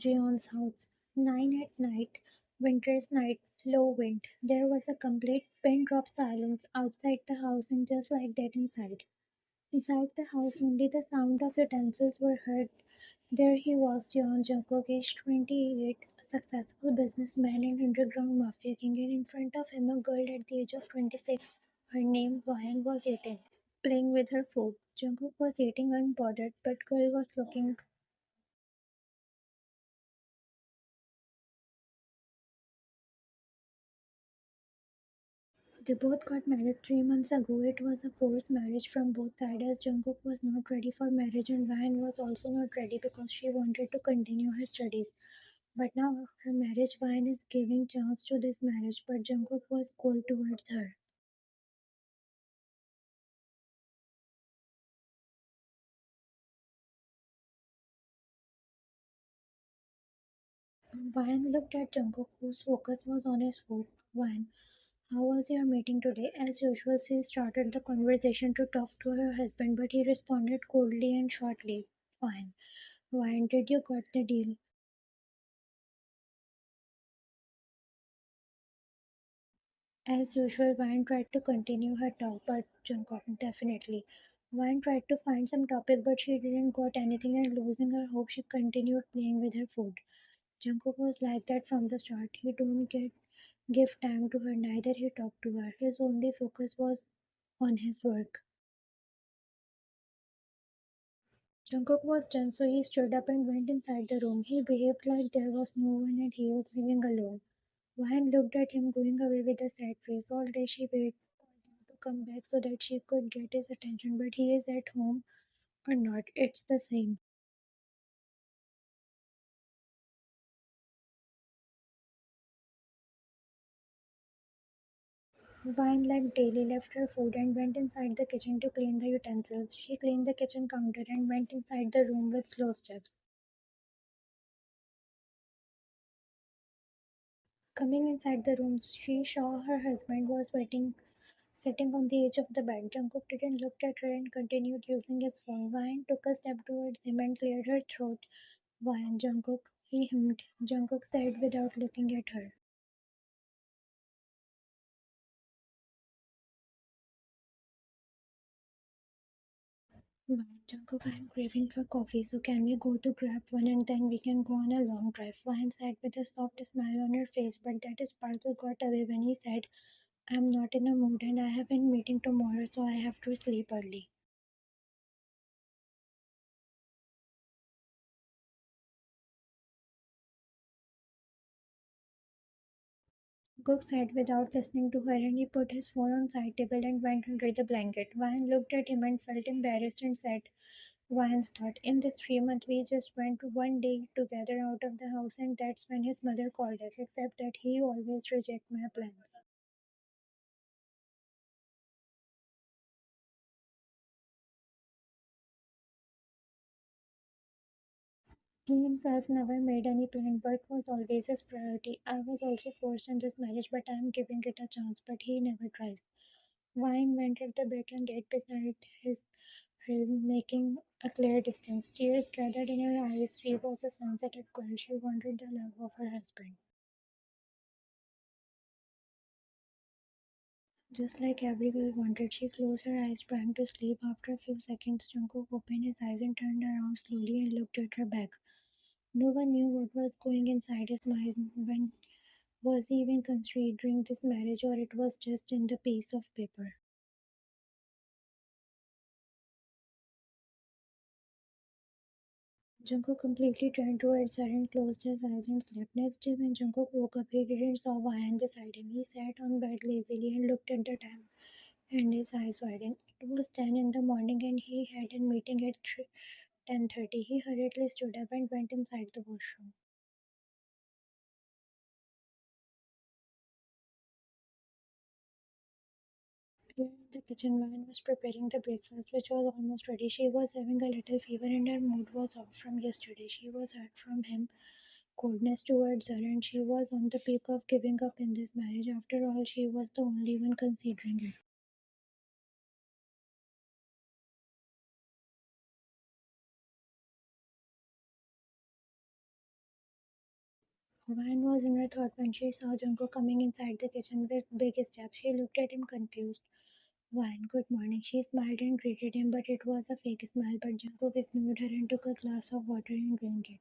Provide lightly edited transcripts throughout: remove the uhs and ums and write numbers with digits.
Jeon's house. 9 at night, winter's night, low wind. There was a complete pin drop silence outside the house and just like that inside. Inside the house only the sound of utensils were heard. There he was, Jungkook, aged 28, a successful businessman and underground mafia king, and in front of him a girl at the age of 26. Her name Ryan was eating, playing with her food. Jungkook was eating unbothered, but girl was looking. They both got married 3 months ago. It was a forced marriage from both sides as Jungkook was not ready for marriage and Ryan was also not ready because she wanted to continue her studies. But now after marriage, Ryan is giving chance to this marriage, but Jungkook was cold towards her. Ryan looked at Jungkook, whose focus was on his food. Ryan, how was your meeting today? As usual, she started the conversation to talk to her husband, but he responded coldly and shortly. Fine. Ryan, did you got the deal? As usual, Vine tried to continue her talk, but Jungkook definitely. Vine tried to find some topic, but she didn't got anything, and losing her hope, she continued playing with her food. Jungkook was like that from the start. He don't get give time to her, neither he talked to her. His only focus was on his work. Jungkook was done, so he stood up and went inside the room. He behaved like there was no one and he was living alone. Vine looked at him going away with a sad face. All day she waited to come back so that she could get his attention, but he is at home or not, it's the same. Vine like daily left her food and went inside the kitchen to clean the utensils. She cleaned the kitchen counter and went inside the room with slow steps. Coming inside the room, she saw her husband was waiting, sitting on the edge of the bed. Jungkook didn't look at her and continued using his phone. Vine took a step towards him and cleared her throat. Vine, Jungkook, he hummed. Jungkook said without looking at her. Right, Jungkook, I'm craving for coffee, so can we go to grab one and then we can go on a long drive? Vine said with a soft smile on her face, but that sparkle got away when he said, I'm not in a mood and I have a meeting tomorrow, so I have to sleep early. Cook said without listening to her, and he put his phone on side table and went under the blanket. Vine looked at him and felt embarrassed and said, Vine thought, in this 3 month we just went one day together out of the house and that's when his mother called us, except that he always reject my plans. He himself never made any plan. Work was always his priority. I was also forced in this marriage, but I am giving it a chance. But he never tries. Wine went at the back and laid beside his making a clear distance. Tears gathered in her eyes. She was a sensitive girl. She wanted the love of her husband. Just like every girl wanted, she closed her eyes, trying to sleep. After a few seconds, Jungkook opened his eyes and turned around slowly and looked at her back. No one knew what was going inside his mind when was he even considering this marriage or it was just in the piece of paper. Jungkook completely turned towards her and closed his eyes and slept. Next day when Jungkook woke up, he didn't saw Wayan beside him. He sat on bed lazily and looked at the time and his eyes widened. It was 10 in the morning and he had a meeting at 10:30. He hurriedly stood up and went inside the washroom. In the kitchen, Wayan was preparing the breakfast, which was almost ready. She was having a little fever and her mood was off from yesterday. She was hurt from him coldness towards her, and she was on the peak of giving up in this marriage. After all, she was the only one considering it. Van was in her thought when she saw Jungkook coming inside the kitchen with big steps. She looked at him confused. Van, good morning. She smiled and greeted him, but it was a fake smile. But Jungkook ignored her and took a glass of water and drank it.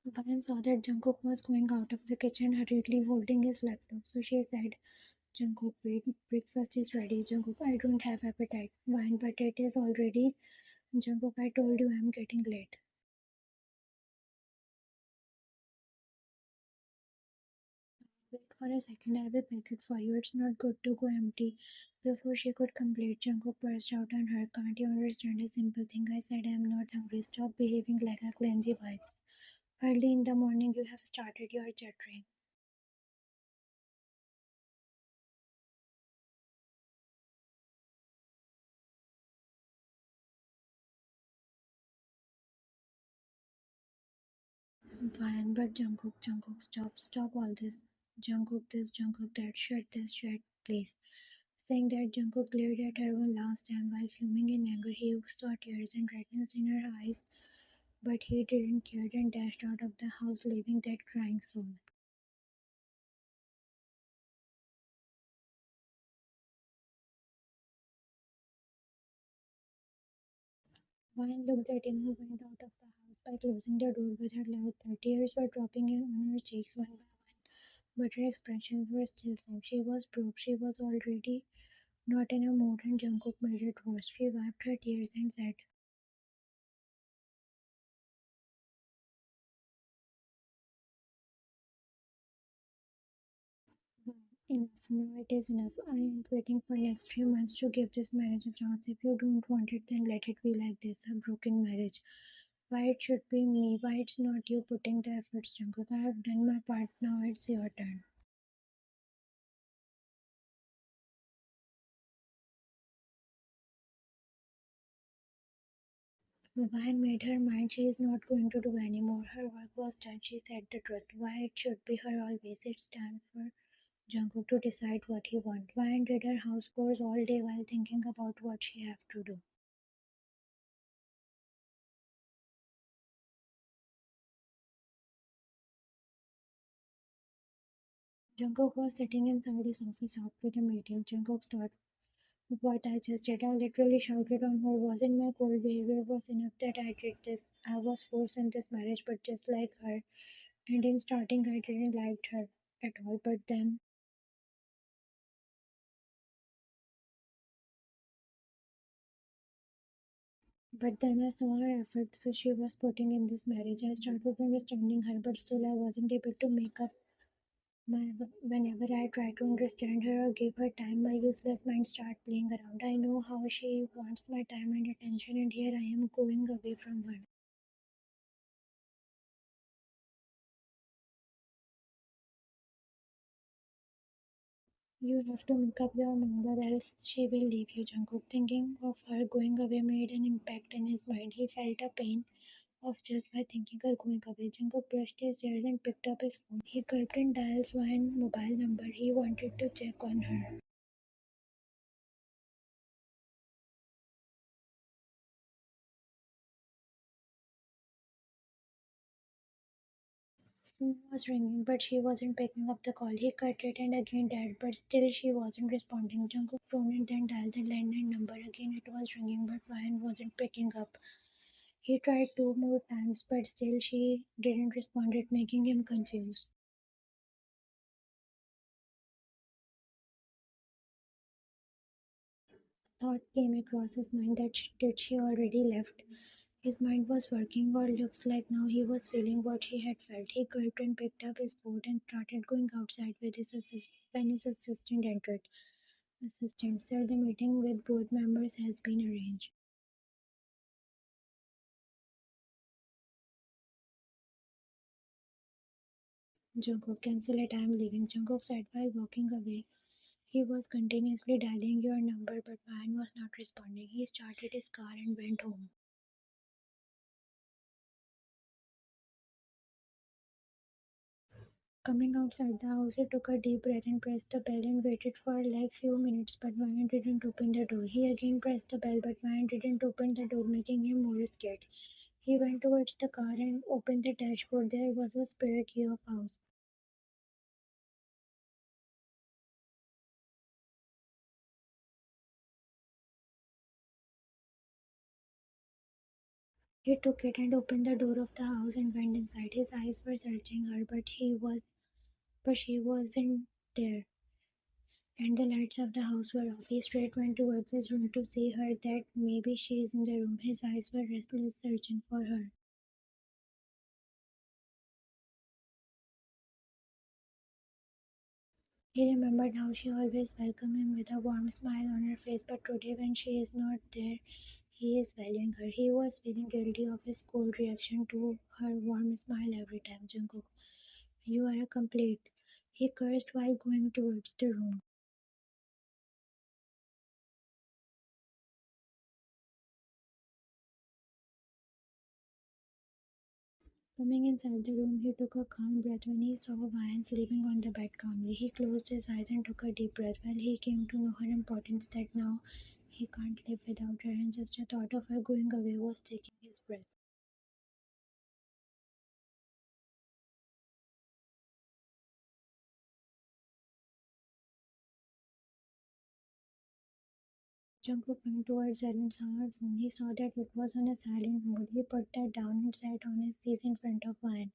Van saw that Jungkook was going out of the kitchen hurriedly holding his laptop. So she said, Jungkook, wait, breakfast is ready. Jungkook, I don't have appetite. Van, but it is already. Jungkook, I told you I'm getting late. Wait for a second, I will pack it for you. It's not good to go empty. Before she could complete, Jungkook burst out on her. Can't you understand a simple thing? I said I'm not hungry. Stop behaving like a cleansy wife. Early in the morning, you have started your chattering. Fine, but Jungkook, stop all this. Jungkook this, Jungkook that, shut, please. Saying that, Jungkook glared at her one last time while fuming in anger. He saw tears and redness in her eyes, but he didn't care and dashed out of the house, leaving that crying soul. Vine looked at him, who went out of the house by closing the door with her loud thud. Tears were dropping in on her cheeks one by one, but her expressions were still same. She was broke. She was already not in a mood, and Jungkook made it worse. She wiped her tears and said, "Well, enough. Now it is enough. I ain't waiting for next 3 months to give this marriage a chance. If you don't want it, then let it be like this, a broken marriage. Why it should be me? Why it's not you putting the efforts, Jungkook? I have done my part. Now it's your turn." Vine made her mind she is not going to do anymore. Her work was done. She said the truth. Why it should be her always. It's time for Jungkook to decide what he wants. Vine did her house chores all day while thinking about what she have to do. Jungkook was sitting inside his office after the meeting. Jungkook thought, what I just did, I literally shouted on her. Wasn't my cold behavior was enough that I did this? I was forced in this marriage, but just like her. And in starting, I didn't like her at all. But then I saw her efforts which she was putting in this marriage. I started understanding her, but still I wasn't able to make up my. Whenever I try to understand her or give her time, my useless mind start playing around. I know how she wants my time and attention, and here I am going away from her. You have to make up your mind, or else she will leave you, Jungkook. Thinking of her going away made an impact in his mind. He felt a pain of just by thinking her going away. Jungkook brushed his ears and picked up his phone. He gulped and dialed one mobile number. He wanted to check on her. Phone was ringing, but she wasn't picking up the call. He cut it and again dialed, but still she wasn't responding. Jungkook phoned and then dialed the landline number. Again it was ringing, but Ryan wasn't picking up. He tried 2 more times, but still she didn't respond, it making him confused. Thought came across his mind that did she already left? His mind was working, or looks like now he was feeling what she had felt. He gulped and picked up his coat and started going outside with his when his assistant entered. Assistant, sir, the meeting with board members has been arranged. Jungkook, cancel it, I am leaving. Jungkook said while walking away. He was continuously dialing your number, but Ryan was not responding. He started his car and went home. Coming outside the house, he took a deep breath and pressed the bell and waited for like few minutes, but Ryan didn't open the door. He again pressed the bell, but Ryan didn't open the door, making him more scared. He went towards the car and opened the dashboard. There was a spare key of house. He took it and opened the door of the house and went inside. His eyes were searching her, but she wasn't there, and the lights of the house were off. He straight went towards his room to see her, that maybe she is in the room. His eyes were restless, searching for her. He remembered how she always welcomed him with a warm smile on her face, but today when she is not there, he is valuing her. He was feeling guilty of his cold reaction to her warm smile every time. Jungkook, you are a complete. He cursed while going towards the room. Coming inside the room, he took a calm breath when he saw Vian sleeping on the bed calmly. He closed his eyes and took a deep breath. Well, he came to know her importance, that now he can't live without her, and just the thought of her going away was taking his breath. Jungkook went towards her and saw her phone. He saw that it was on a silent mode. He put that down and sat on his knees in front of Vian.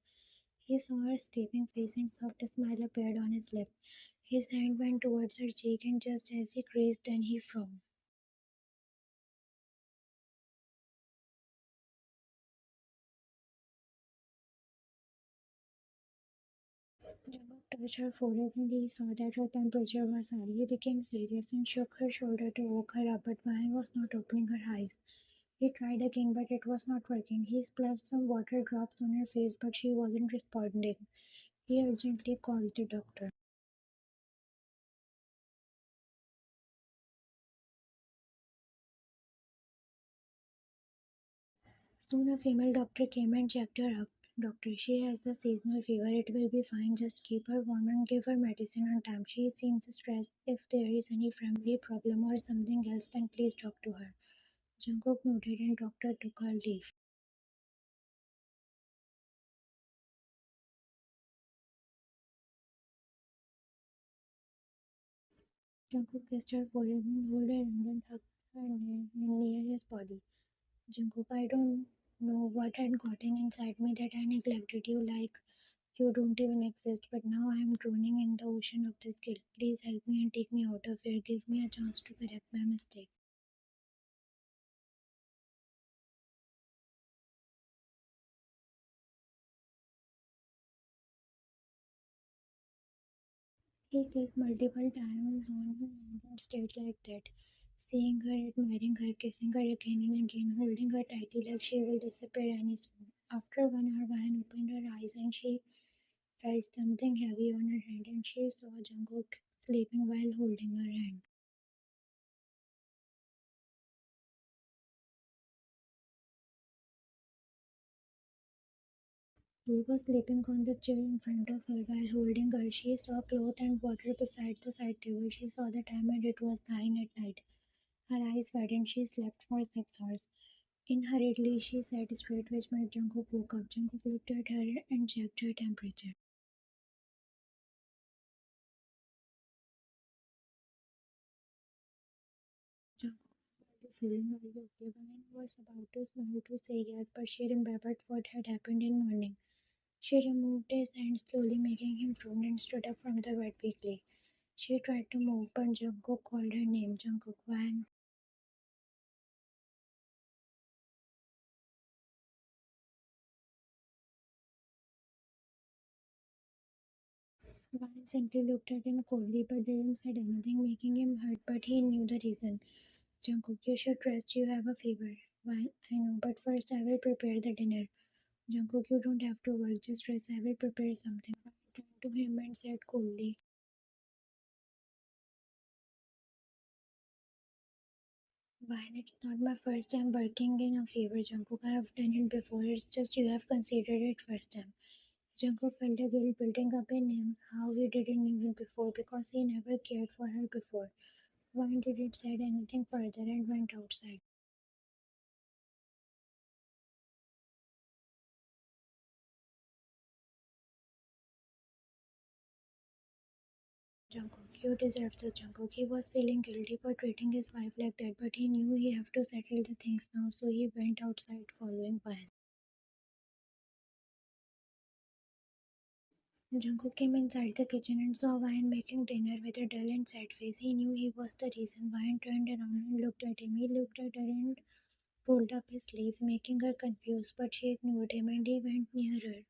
He saw her sleeping face and soft smile appeared on his lip. His hand went towards her cheek, and just as he grazed, then he frowned. Jungkook touched her forehead and he saw that her temperature was high. He became serious and shook her shoulder to wake her up, but Vian was not opening her eyes. He tried again, but it was not working. He splashed some water drops on her face, but she wasn't responding. He urgently called the doctor. Soon a female doctor came and checked her up. Doctor, she has a seasonal fever. It will be fine. Just keep her warm and give her medicine on time. She seems stressed. If there is any family problem or something else, then please talk to her. Jungkook nodded and doctor took her leave. Jungkook kissed her forehead and held her hand and hugged her near his body. Jungkook, I don't know what had gotten inside me that I neglected you like you don't even exist, but now I am drowning in the ocean of this guilt. Please help me and take me out of here. Give me a chance to correct my mistake. He kissed multiple times on her hand and stayed like that, seeing her, admiring her, kissing her again and again, holding her tightly like she will disappear any soon. After 1 hour, Vahan opened her eyes and she felt something heavy on her hand, and she saw Jungkook sleeping while holding her hand. He was sleeping on the chair in front of her while holding her. She saw cloth and water beside the side table. She saw the time and it was 9 at night. Her eyes widened. She slept for 6 hours. In hurriedly, she sat straight, which made Jungkook woke up. Jungkook looked at her and checked her temperature. Jungkook, are you feeling? Are you okay? Wayne was about to smile to say yes, but she remembered what had happened in morning. She removed his hand slowly, making him frown, and stood up from the bed weakly. She tried to move, but Jungkook called her name. Jungkook, Van. Van simply looked at him coldly, but didn't say anything, making him hurt. But he knew the reason. Jungkook, you should rest. You have a fever. Van, I know, but first I will prepare the dinner. Jungkook, you don't have to work. Just rest. I will prepare something. Van turned to him and said coldly, Why, it's not my first time working in a fever, Jungkook. I have done it before. It's just you have considered it first time. Jungkook felt a guilt building up in him, how he didn't know it before because he never cared for her before. Why didn't say anything further and went outside. Jungkook, you deserve this, Jungkook. He was feeling guilty for treating his wife like that, but he knew he had to settle the things now, so he went outside following Van. Jungkook came inside the kitchen and saw Ryan making dinner with a dull and sad face. He knew he was the reason. Ryan turned around and looked at him. He looked at her and rolled up his sleeve, making her confused, but she ignored him and he went near her.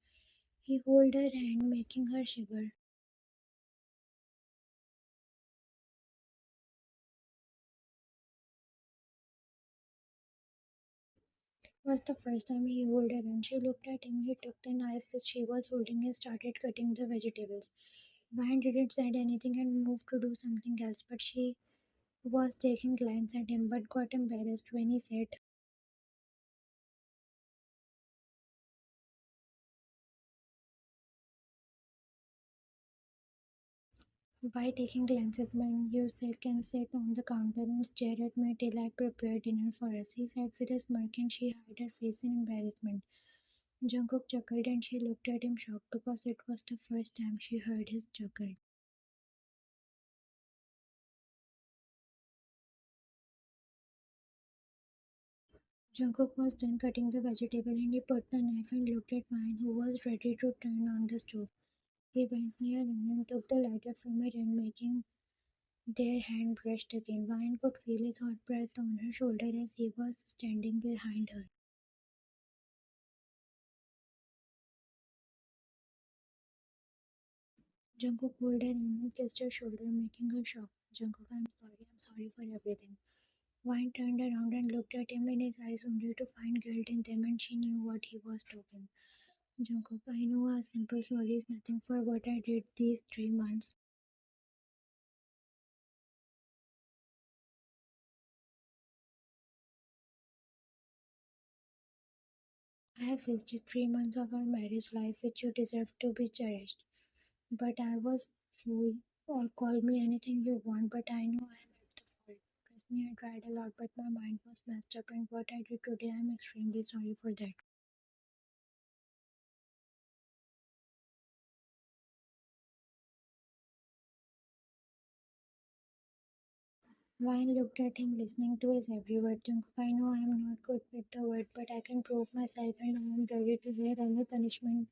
He held her hand, making her shiver. It was the first time he held her and she looked at him. He took the knife which she was holding and started cutting the vegetables. Ryan didn't say anything and moved to do something else, but she was taking glance at him but got embarrassed when he said, "Why taking glances when you can sit on the counter and stare at me till I prepare dinner for us?" He said with a smirk and she hid her face in embarrassment. Jungkook chuckled and she looked at him shocked because it was the first time she heard his chuckle. Jungkook was done cutting the vegetable and he put the knife and looked at Vine who was ready to turn on the stove. He went near her and took the lighter from her and making their hand brushed again. Vine could feel his hot breath on her shoulder as he was standing behind her. Jungkook pulled her in and kissed her shoulder, making her shocked. "Jungkook, I'm sorry for everything." Vine turned around and looked at him in his eyes only to find guilt in them and she knew what he was talking. "Jungkook, I know a simple sorry is nothing for what I did these 3 months. I have wasted 3 months of our marriage life which you deserve to be cherished. But I was fool or call me anything you want, but I know I am at the fault. Trust me, I tried a lot, but my mind was messed up and what I did today I am extremely sorry for that." Ryan looked at him, listening to his every word. "Jungkook, I know I am not good with the word, but I can prove myself and I am ready to bear any punishment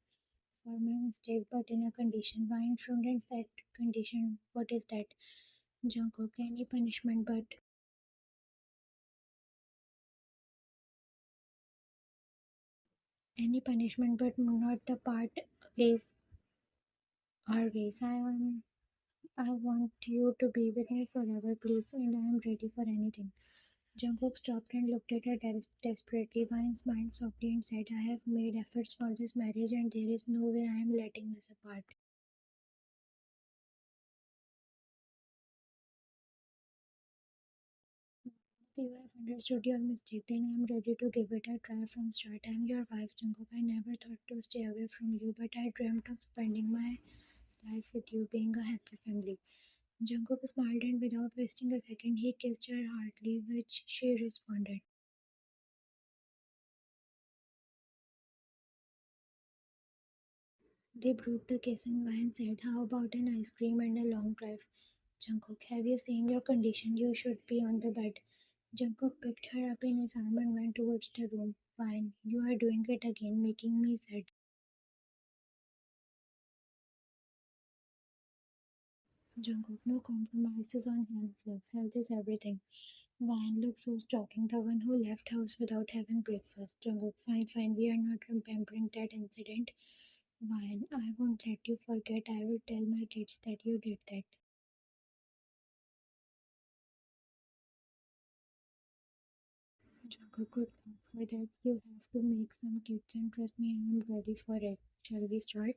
for my mistake, but in a condition." Ryan frowned and said, "Condition? What is that?" "Jungkook, any punishment, but any punishment, but not the part ways our ways. I want you to be with me forever, please, and I am ready for anything." Jungkook stopped and looked at her desperately. Vine smiled softly and said, "I have made efforts for this marriage and there is no way I am letting us apart." "If you have understood your mistake, then I am ready to give it a try from start. I am your wife, Jungkook. I never thought to stay away from you, but I dreamt of spending my life with you, being a happy family." Jungkook smiled and without wasting a second, he kissed her heartily, which she responded. They broke the kiss and Vine said, "How about an ice cream and a long drive?" "Jungkook, have you seen your condition? You should be on the bed." Jungkook picked her up in his arm and went towards the room. "Vine, you are doing it again, making me sad." Jungkook, no compromises on health, love. Health is everything. Vine, looks who's talking, the one who left house without having breakfast. Jungkook, fine, fine, we are not remembering that incident. Vine, I won't let you forget. I will tell my kids that you did that. Jungkook, good luck. For that, you have to make some kids, and trust me, I am ready for it. Shall we start?